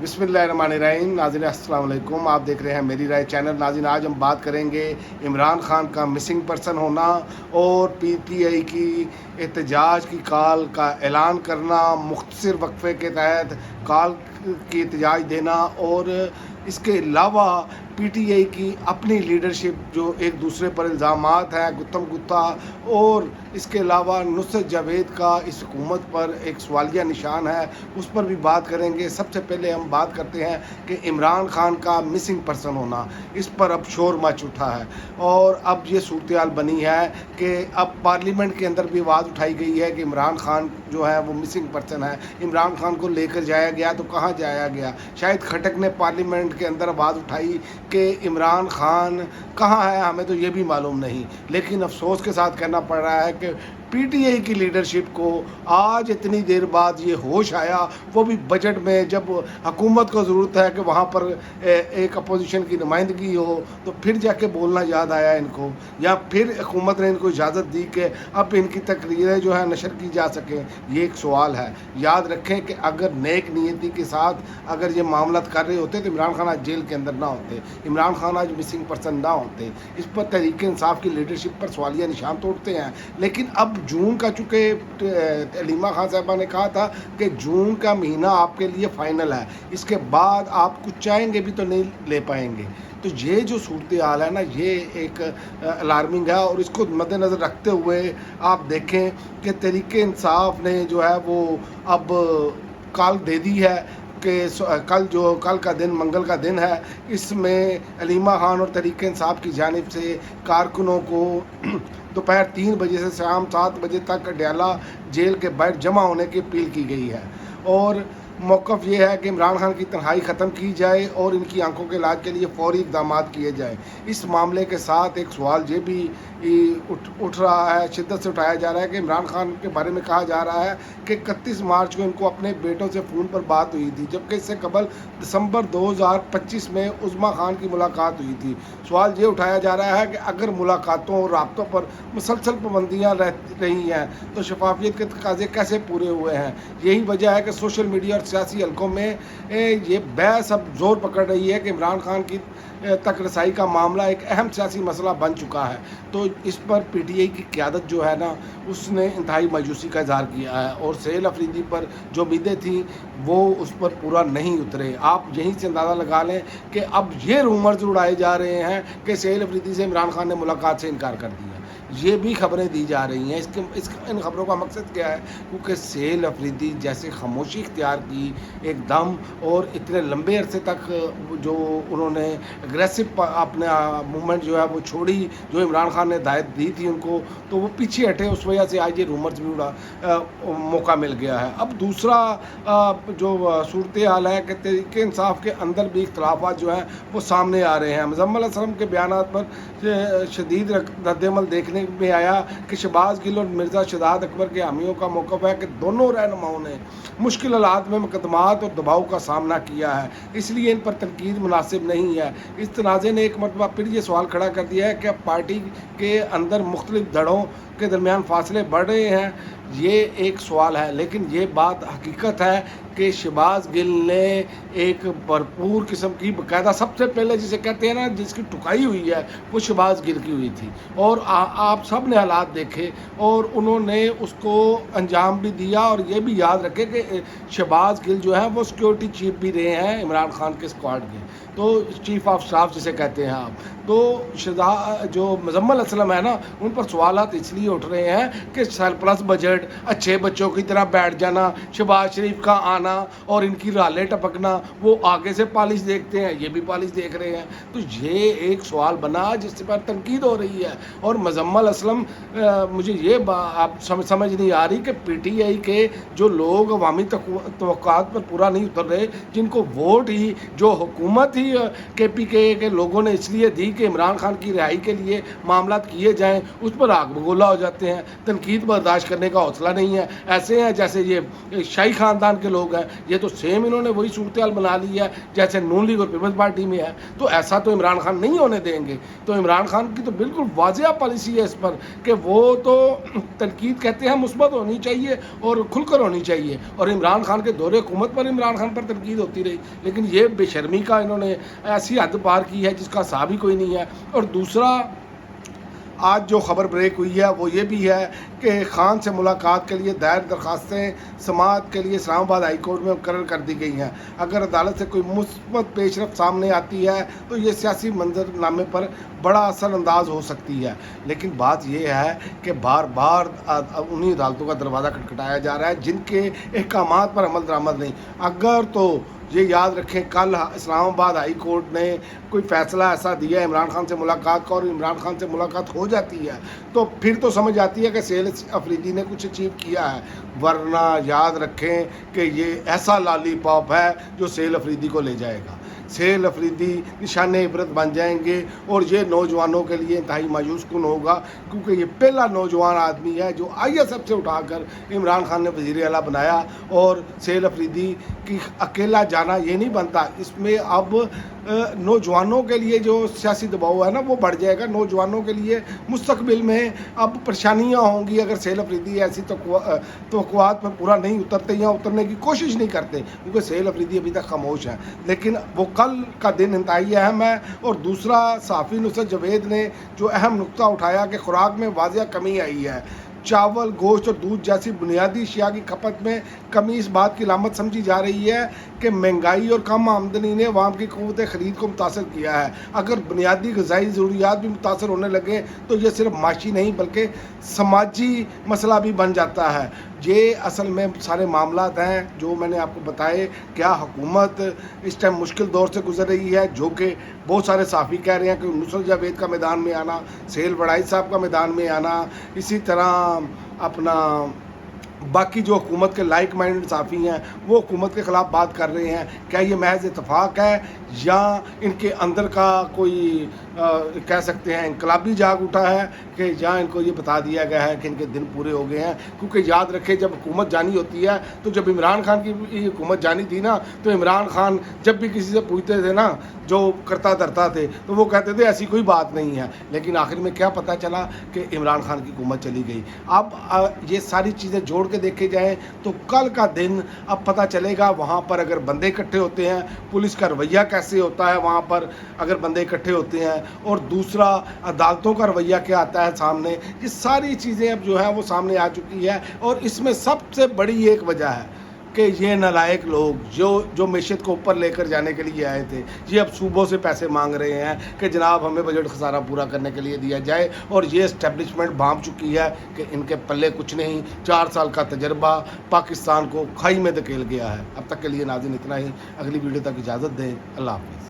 बिस्मिल्लाहिर्रहमानिर्रहीम। नाज़रीन अस्सलाम वालेकुम, आप देख रहे हैं मेरी राय चैनल। नाज़रीन आज हम बात करेंगे इमरान खान का मिसिंग पर्सन होना और पीटीआई की एहतजाज की कॉल का ऐलान करना, मुख्तसर वक्फे के तहत कॉल की एहतजाज देना और इसके अलावा पीटीआई की अपनी लीडरशिप जो एक दूसरे पर इल्ज़ामात हैं गुत्तम गुत्ता, और इसके अलावा नुसरत जावेद का इस हुकूमत पर एक सवालिया निशान है, उस पर भी बात करेंगे। सबसे पहले हम बात करते हैं कि इमरान खान का मिसिंग पर्सन होना, इस पर अब शोर मच उठा है और अब ये सूरत हाल बनी है कि अब पार्लियामेंट के अंदर भी आवाज़ उठाई गई है कि इमरान खान जो है वो मिसिंग पर्सन है। इमरान खान को लेकर जाया गया तो कहाँ जाया गया? शायद खटक ने पार्लियामेंट के अंदर आवाज़ उठाई कि इमरान खान कहाँ है, हमें तो ये भी मालूम नहीं। लेकिन अफसोस के साथ कहना पड़ रहा है कि पीटीआई की लीडरशिप को आज इतनी देर बाद ये होश आया, वो भी बजट में, जब हुकूमत को ज़रूरत है कि वहाँ पर एक अपोजिशन की नुमाइंदगी हो, तो फिर जाके बोलना याद आया इनको, या फिर हुकूमत ने इनको इजाज़त दी कि अब इनकी तकरीरें जो है नशर की जा सकें। ये एक सवाल है। याद रखें कि अगर नेक नीयती के साथ अगर ये मामला कर रहे होते तो इमरान खान आज जेल के अंदर ना होते, इमरान खान आज मिसिंग पर्सन ना होते। इस पर तहरीक इंसाफ की लीडरशिप पर सवालिया निशान तोड़ते हैं। लेकिन अब जून का, चूँकि अलीमा खान साहबा ने कहा था कि जून का महीना आपके लिए फ़ाइनल है, इसके बाद आप कुछ चाहेंगे भी तो नहीं ले पाएंगे। तो ये जो सूरत हाल है ना, ये एक अलार्मिंग है और इसको मद्देनज़र रखते हुए आप देखें कि तहरीक इंसाफ ने जो है वो अब कॉल दे दी है कि कल का दिन मंगल का दिन है, इसमें अलीमा खान और तहरीक इंसाफ की जानिब से कारकुनों को दोपहर 3 बजे से शाम 7 बजे तक अडयाला जेल के बाहर जमा होने की अपील की गई है। और मौक़िफ़ ये है कि इमरान खान की तन्हाई ख़त्म की जाए और इनकी आंखों के इलाज के लिए फ़ौरी इक़दाम किए जाए। इस मामले के साथ एक सवाल ये भी उठ रहा है, शिद्दत से उठाया जा रहा है कि इमरान खान के बारे में कहा जा रहा है कि 31 मार्च को इनको अपने बेटों से फ़ोन पर बात हुई थी, जबकि इससे कबल दिसंबर 2025 में उज़्मा खान की मुलाकात हुई थी। सवाल ये उठाया जा रहा है कि अगर मुलाकातों और राब्तों पर मुसलसल पाबंदियाँ रही हैं तो शफाफियत के तकाज़े कैसे पूरे हुए हैं? यही वजह है कि सोशल मीडिया और सियासी हलकों में ये बहस अब ज़ोर पकड़ रही है कि इमरान खान की तक रसाई का मामला एक अहम सियासी मसला बन चुका है। तो इस पर पीटीआई की क़यादत जो है ना, उसने इंतहाई मायूसी का इज़हार किया है और सहेल अफरीदी पर जो उम्मीदें थी वो उस पर पूरा नहीं उतरे। आप यहीं से अंदाज़ा लगा लें कि अब ये रूमर्स उड़ाए जा रहे हैं कि सहेल अफरीदी से इमरान खान ने मुलाकात से इनकार कर दिया। ये भी खबरें दी जा रही हैं। इन खबरों का मकसद क्या है? क्योंकि सहेल अफरीदी जैसे खामोशी इख्तियार की एकदम, और इतने लंबे अरसे तक जो उन्होंने एग्रेसिव अपना मूवमेंट जो है वो छोड़ी, जो इमरान खान ने हिदायत दी थी उनको, तो वो पीछे हटे। उस वजह से आज ये रूमर्स भी मौका मिल गया है। अब दूसरा जो सूरत हाल है कि तहरीक इंसाफ के अंदर भी इख्तलाफात जो हैं वो सामने आ रहे हैं। मुज़म्मिल असलम के बयानात पर शदीद रद्दअमल देखने में आया कि शहबाज गिल और मिर्ज़ा शहजाद अकबर के हामियों का मौक़िफ़ है कि दोनों रहनुमाओं ने मुश्किल हालात में मुकदमात और दबाव का सामना किया है, इसलिए इन पर तनकीद मुनासिब नहीं है। इस तनाज़े ने एक मरतबा फिर ये सवाल खड़ा कर दिया है कि अब पार्टी के अंदर मुख्तलिफ धड़ों के दरमियान फासले बढ़ रहे हैं। ये एक सवाल है, लेकिन ये बात हकीकत है कि शहबाज गिल ने एक भरपूर किस्म की बाकायदा, सबसे पहले जिसे कहते हैं ना जिसकी टुकाई हुई है, वो शहबाज गिल की हुई थी। और आप सब ने हालात देखे और उन्होंने उसको अंजाम भी दिया। और ये भी याद रखें कि शहबाज गिल जो है वो सिक्योरिटी चीफ भी रहे हैं इमरान खान के स्क्वाड के, तो चीफ ऑफ स्टाफ जिसे कहते हैं आप। तो जो मुज़म्मिल असलम है ना, उन पर सवालात इसलिए उठ रहे हैं कि सरप्लस बजट, अच्छे बच्चों की तरह बैठ जाना, शहबाज शरीफ का आना और इनकी रालें टपकना, वो आगे से पॉलिश देखते हैं, ये भी पॉलिश देख रहे हैं। तो ये एक सवाल बना जिस पर तनकीद हो रही है। और मुज़म्मिल असलम, मुझे ये आप समझ नहीं आ रही कि पीटीआई के जो लोग अवामी तवक्कुआत पर पूरा नहीं उतर रहे, जिनको वोट ही जो हुकूमत ही केपीके के लोगों ने इसलिए दी कि इमरान खान की रिहाई के लिए मामला किए जाएँ, उस पर आग बगोला हो जाते हैं। तनकीद बर्दाश्त करने का حوصلہ نہیں ہے. ایسے ہیں جیسے یہ شاہی خاندان کے لوگ ہیں, یہ تو سیم انہوں نے وہی صورتحال بنا لی ہے جیسے نون لیگ اور پیپلز پارٹی میں ہے. تو ایسا تو عمران خان نہیں ہونے دیں گے. تو عمران خان کی تو بالکل واضح پالیسی ہے اس پر کہ وہ تو تنقید کہتے ہیں مثبت ہونی چاہیے اور کھل کر ہونی چاہیے, اور عمران خان کے دور حکومت پر عمران خان پر تنقید ہوتی رہی, لیکن یہ بے شرمی کا انہوں نے ایسی حد پار کی ہے جس کا حساب ہی کوئی نہیں ہے. اور دوسرا آج جو خبر بریک ہوئی ہے وہ یہ بھی ہے کہ خان سے ملاقات کے لیے دائر درخواستیں سماعت کے لیے اسلام آباد ہائی کورٹ میں مقرر کر دی گئی ہیں. اگر عدالت سے کوئی مثبت پیش رفت سامنے آتی ہے تو یہ سیاسی منظر نامے پر بڑا اثر انداز ہو سکتی ہے. لیکن بات یہ ہے کہ بار بار انہی عدالتوں کا دروازہ کھٹکھٹایا جا رہا ہے جن کے احکامات پر عمل درآمد نہیں. اگر تو یہ یاد رکھیں کل اسلام آباد ہائی کورٹ نے کوئی فیصلہ ایسا دیا ہے عمران خان سے ملاقات کا اور عمران خان سے ملاقات ہو جاتی ہے تو پھر تو سمجھ آتی ہے کہ سہیل افریدی نے کچھ اچیو کیا ہے, ورنہ یاد رکھیں کہ یہ ایسا لالی پاپ ہے جو سہیل افریدی کو لے جائے گا. سہیل افریدی نشان عبرت بن جائیں گے اور یہ نوجوانوں کے لیے انتہائی مایوس کن ہوگا, کیونکہ یہ پہلا نوجوان آدمی ہے جو ISF سے اٹھا کر عمران خان نے وزیر اعلیٰ بنایا. اور سہیل افریدی کی اکیلا جانا یہ نہیں بنتا, اس میں اب نوجوانوں کے لیے جو سیاسی دباؤ ہے نا وہ بڑھ جائے گا. نوجوانوں کے لیے مستقبل میں اب پریشانیاں ہوں گی اگر سہیل افریدی ایسی توقعات پر پورا نہیں اترتے یا اترنے کی کوشش نہیں کرتے, کیونکہ سہیل افریدی ابھی تک خاموش ہیں. لیکن وہ کل کا دن انتہائی اہم ہے. اور دوسرا صحافی نصرت جاوید نے جو اہم نقطہ اٹھایا کہ خوراک میں واضح کمی آئی ہے, چاول, گوشت اور دودھ جیسی بنیادی اشیاء کی کھپت میں کمی اس بات کی علامت سمجھی جا رہی ہے کہ مہنگائی اور کم آمدنی نے عوام کی قوت خرید کو متاثر کیا ہے. اگر بنیادی غذائی ضروریات بھی متاثر ہونے لگے تو یہ صرف معاشی نہیں بلکہ سماجی مسئلہ بھی بن جاتا ہے. یہ اصل میں سارے معاملات ہیں جو میں نے آپ کو بتائے. کیا حکومت اس ٹائم مشکل دور سے گزر رہی ہے, جو کہ بہت سارے صحافی کہہ رہے ہیں کہ نصرت جاوید کا میدان میں آنا, سہیل وڑائی صاحب کا میدان میں آنا, اسی طرح اپنا باقی جو حکومت کے لائک مائنڈ صحافی ہیں وہ حکومت کے خلاف بات کر رہے ہیں. کیا یہ محض اتفاق ہے یا ان کے اندر کا کوئی کہہ سکتے ہیں انقلابی جاگ اٹھا ہے کہ جہاں ان کو یہ بتا دیا گیا ہے کہ ان کے دن پورے ہو گئے ہیں؟ کیونکہ یاد رکھے جب حکومت جانی ہوتی ہے تو جب عمران خان کی حکومت جانی تھی نا تو عمران خان جب بھی کسی سے پوچھتے تھے نا جو کرتا دھرتا تھے تو وہ کہتے تھے ایسی کوئی بات نہیں ہے. لیکن آخر میں کیا پتہ چلا کہ عمران خان کی حکومت چلی گئی. اب یہ ساری چیزیں جوڑ کے دیکھے جائیں تو کل کا دن اب پتہ چلے گا وہاں پر اگر بندے اکٹھے ہوتے ہیں پولیس کا رویہ کیسے ہوتا ہے وہاں پر اگر بندے اکٹھے ہوتے ہیں, اور دوسرا عدالتوں کا رویہ کیا آتا ہے سامنے. یہ ساری چیزیں اب جو ہے وہ سامنے آ چکی ہے. اور اس میں سب سے بڑی ایک وجہ ہے کہ یہ نالائق لوگ جو معیشت کو اوپر لے کر جانے کے لیے آئے تھے یہ اب صوبوں سے پیسے مانگ رہے ہیں کہ جناب ہمیں بجٹ خسارہ پورا کرنے کے لیے دیا جائے. اور یہ اسٹیبلشمنٹ بھانپ چکی ہے کہ ان کے پلے کچھ نہیں. 4 سال کا تجربہ پاکستان کو کھائی میں دھکیل گیا ہے. اب تک کے لیے ناظرین اتنا ہی. اگلی ویڈیو تک اجازت دیں. اللہ حافظ.